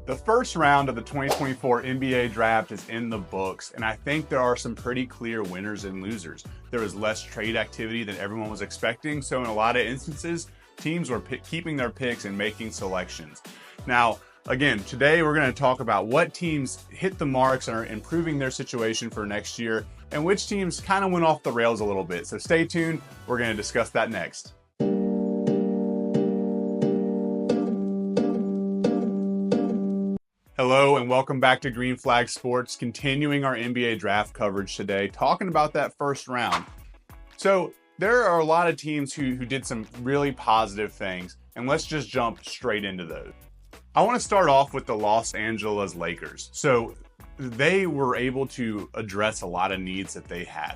The first round of the 2024 NBA draft is in the books, and I think there are some pretty clear winners and losers. There was less trade activity than everyone was expecting, so in a lot of instances, teams were keeping their picks and making selections. Now, again, today we're going to talk about what teams hit the marks and are improving their situation for next year, and which teams kind of went off the rails a little bit. So stay tuned, we're going to discuss that next. Hello and welcome back to Green Flag Sports, continuing our NBA draft coverage today, talking about that first round. So there are a lot of teams who did some really positive things, and let's just jump straight into those. I want to start off with the Los Angeles Lakers. So they were able to address a lot of needs that they had.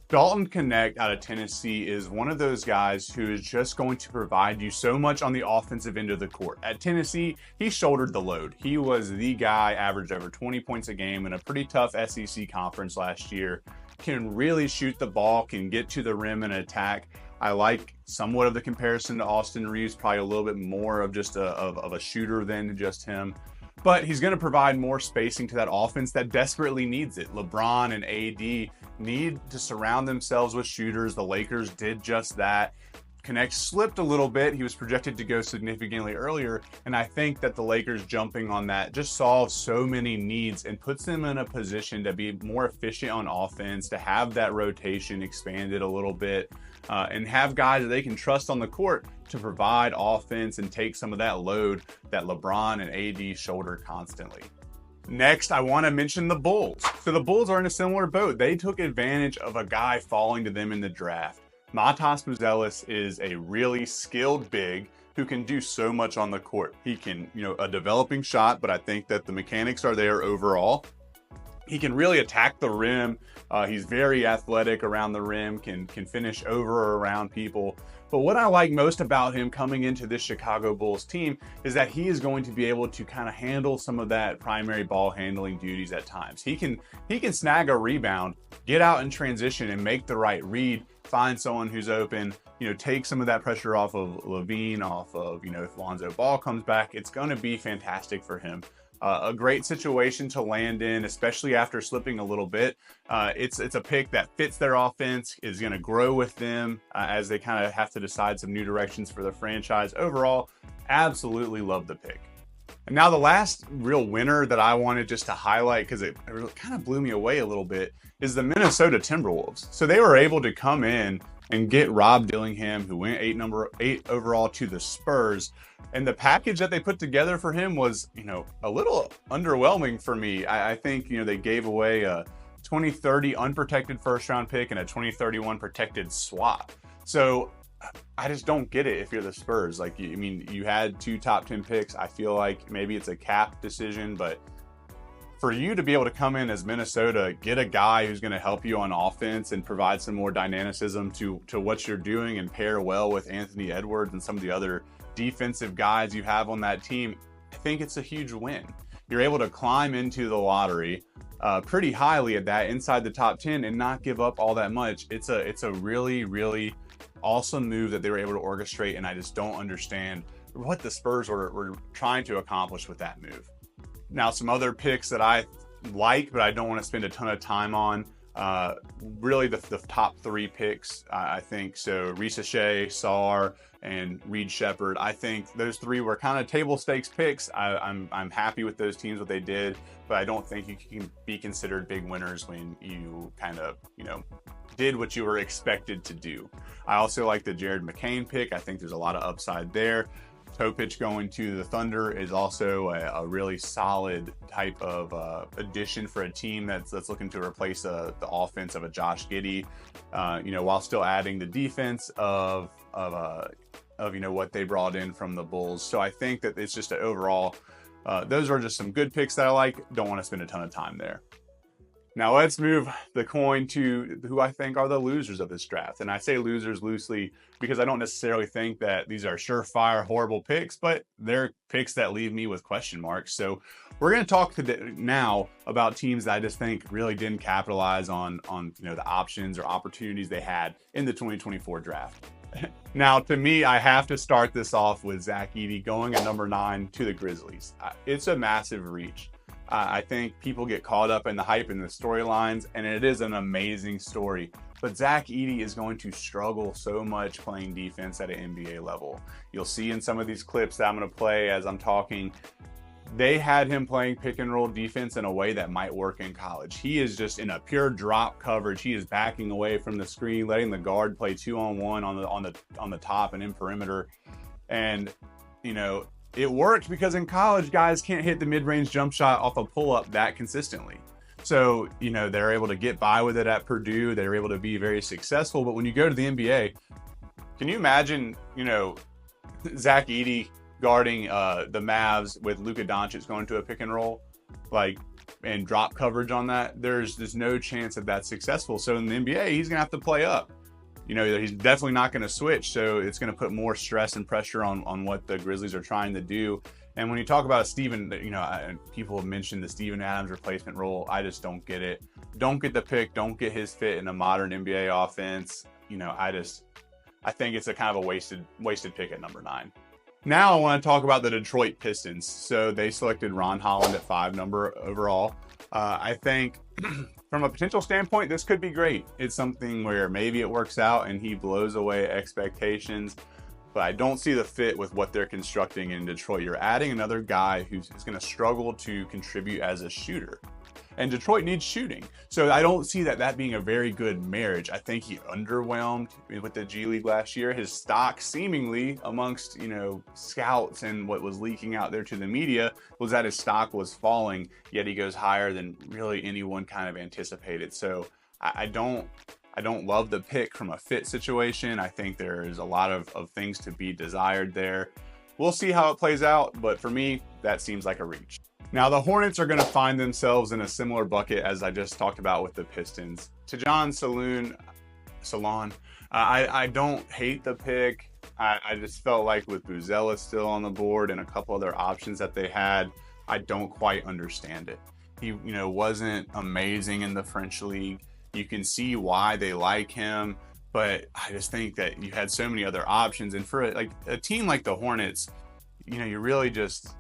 Dalton Knecht out of Tennessee is one of those guys who is just going to provide you so much on the offensive end of the court. At Tennessee, he shouldered the load. He was the guy, averaged over 20 points a game in a pretty tough SEC conference last year. Can really shoot the ball, can get to the rim and attack. I like somewhat of the comparison to Austin Reeves, probably a little bit more of just of a shooter than just him. But he's going to provide more spacing to that offense that desperately needs it. LeBron and Edey need to surround themselves with shooters. The Lakers did just that. Knecht slipped a little bit. He was projected to go significantly earlier, and I think that the Lakers jumping on that just solves so many needs and puts them in a position to be more efficient on offense, to have that rotation expanded a little bit, and have guys that they can trust on the court to provide offense and take some of that load that LeBron and AD shoulder constantly. Next, I want to mention the Bulls. So the Bulls are in a similar boat. They took advantage of a guy falling to them in the draft. Buzelis is a really skilled big who can do so much on the court. He can, a developing shot, but I think that the mechanics are there overall. He can really attack the rim. He's very athletic around the rim, can finish over or around people. But what I like most about him coming into this Chicago Bulls team is that he is going to be able to kind of handle some of that primary ball handling duties at times. He can snag a rebound, get out in transition and make the right read, find someone who's open, take some of that pressure off of Levine, off of, if Lonzo Ball comes back. It's going to be fantastic for him. A great situation to land in, especially after slipping a little bit. It's a pick that fits their offense, is going to grow with them as they kind of have to decide some new directions for the franchise. Overall, absolutely love the pick. And now the last real winner that I wanted just to highlight, because it kind of blew me away a little bit, is the Minnesota Timberwolves. So they were able to come in and get Rob Dillingham, who went number 8 overall to the Spurs. And the package that they put together for him was, a little underwhelming for me. I think, they gave away a 2030 unprotected first round pick and a 2031 protected swap. So I just don't get it if you're the Spurs. You had 2 top 10 picks. I feel like maybe it's a cap decision, but for you to be able to come in as Minnesota, get a guy who's going to help you on offense and provide some more dynamicism to what you're doing and pair well with Anthony Edwards and some of the other defensive guys you have on that team, I think it's a huge win. You're able to climb into the lottery pretty highly at that, inside the top 10, and not give up all that much. It's a really, really awesome move that they were able to orchestrate, and I just don't understand what the Spurs were trying to accomplish with that move. Now, some other picks that I like, but I don't want to spend a ton of time on. Really, the top 3 picks, I think. So, Risa Shea, Sarr, and Reed Shepherd. I think those 3 were kind of table stakes picks. I'm happy with those teams, what they did, but I don't think you can be considered big winners when you kind of, did what you were expected to do. I also like the Jared McCain pick. I think there's a lot of upside there. Topic going to the Thunder is also a really solid type of addition for a team that's looking to replace the offense of a Josh Giddey, while still adding the defense of what they brought in from the Bulls. So I think that it's just overall, those are just some good picks that I like. Don't want to spend a ton of time there. Now let's move the coin to who I think are the losers of this draft. And I say losers loosely because I don't necessarily think that these are surefire, horrible picks, but they're picks that leave me with question marks. So we're going to talk now about teams that I just think really didn't capitalize on the options or opportunities they had in the 2024 draft. Now, to me, I have to start this off with Zach Edey going at number 9 to the Grizzlies. It's a massive reach. I think people get caught up in the hype and the storylines, and it is an amazing story. But Zach Edey is going to struggle so much playing defense at an NBA level. You'll see in some of these clips that I'm going to play as I'm talking, they had him playing pick and roll defense in a way that might work in college. He is just in a pure drop coverage. He is backing away from the screen, letting the guard play 2-on-1 on the top and in perimeter. And, you know, it worked because in college, guys can't hit the mid-range jump shot off a pull-up that consistently. So, you know, they're able to get by with it at Purdue. They're able to be very successful. But when you go to the NBA, can you imagine, you know, Zach Edey guarding the Mavs with Luka Doncic going to a pick and roll, like, and drop coverage on that? There's no chance that that's successful. So in the NBA, he's gonna have to play up. You know, he's definitely not going to switch. So it's going to put more stress and pressure on what the Grizzlies are trying to do. And when you talk about Steven, you know, people have mentioned the Steven Adams replacement role. I just don't get it. Don't get the pick. Don't get his fit in a modern NBA offense. You know, I think it's a kind of a wasted pick at number 9. Now I want to talk about the Detroit Pistons. So they selected Ron Holland at 5 number overall. I think from a potential standpoint, this could be great. It's something where maybe it works out and he blows away expectations, but I don't see the fit with what they're constructing in Detroit. You're adding another guy who's going to struggle to contribute as a shooter. And Detroit needs shooting. So I don't see that being a very good marriage. I think he underwhelmed with the G League last year. His stock seemingly amongst, you know, scouts and what was leaking out there to the media was that his stock was falling, yet he goes higher than really anyone kind of anticipated. So I don't love the pick from a fit situation. I think there's a lot of things to be desired there. We'll see how it plays out, but for me, that seems like a reach. Now, the Hornets are going to find themselves in a similar bucket as I just talked about with the Pistons. Tidjane, Salaun, I don't hate the pick. I just felt like with Buzelis still on the board and a couple other options that they had, I don't quite understand it. He, you know, wasn't amazing in the French league. You can see why they like him, but I just think that you had so many other options. And for like a team like the Hornets, you know, you really just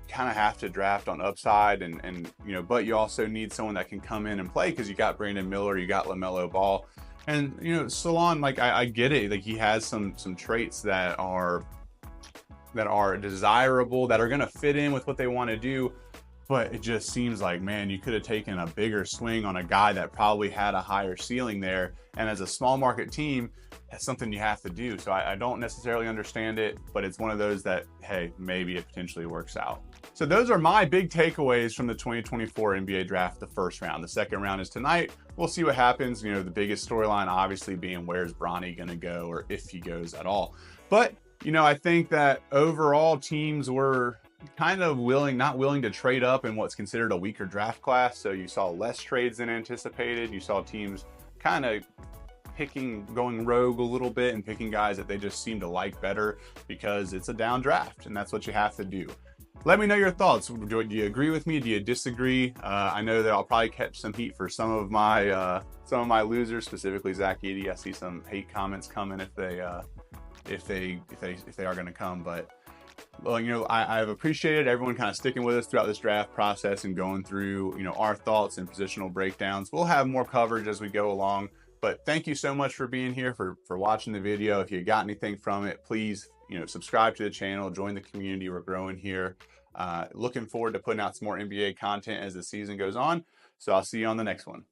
kind of have to draft on upside and you know, but you also need someone that can come in and play because you got Brandon Miller, you got LaMelo Ball, and you know, Salaun, like I get it, like he has some traits that are desirable, that are going to fit in with what they want to do, but it just seems like, man, you could have taken a bigger swing on a guy that probably had a higher ceiling there, and as a small market team, that's something you have to do. So I don't necessarily understand it, but it's one of those that, hey, maybe it potentially works out. So those are my big takeaways from the 2024 NBA draft, the first round. The second round is tonight. We'll see what happens. You know, the biggest storyline obviously being where's Bronny going to go, or if he goes at all. But, you know, I think that overall teams were kind of not willing to trade up in what's considered a weaker draft class. So you saw less trades than anticipated. You saw teams kind of going rogue a little bit and picking guys that they just seem to like better because it's a down draft, and that's what you have to do. Let me know your thoughts. Do you agree with me? Do you disagree? I know that I'll probably catch some heat for some of my losers, specifically Zach Edey. I see some hate comments coming if they are going to come. But well, you know, I've appreciated everyone kind of sticking with us throughout this draft process and going through, you know, our thoughts and positional breakdowns. We'll have more coverage as we go along. But thank you so much for being here, for watching the video. If you got anything from it, please, you know, subscribe to the channel, join the community. We're growing here. Looking forward to putting out some more NBA content as the season goes on. So I'll see you on the next one.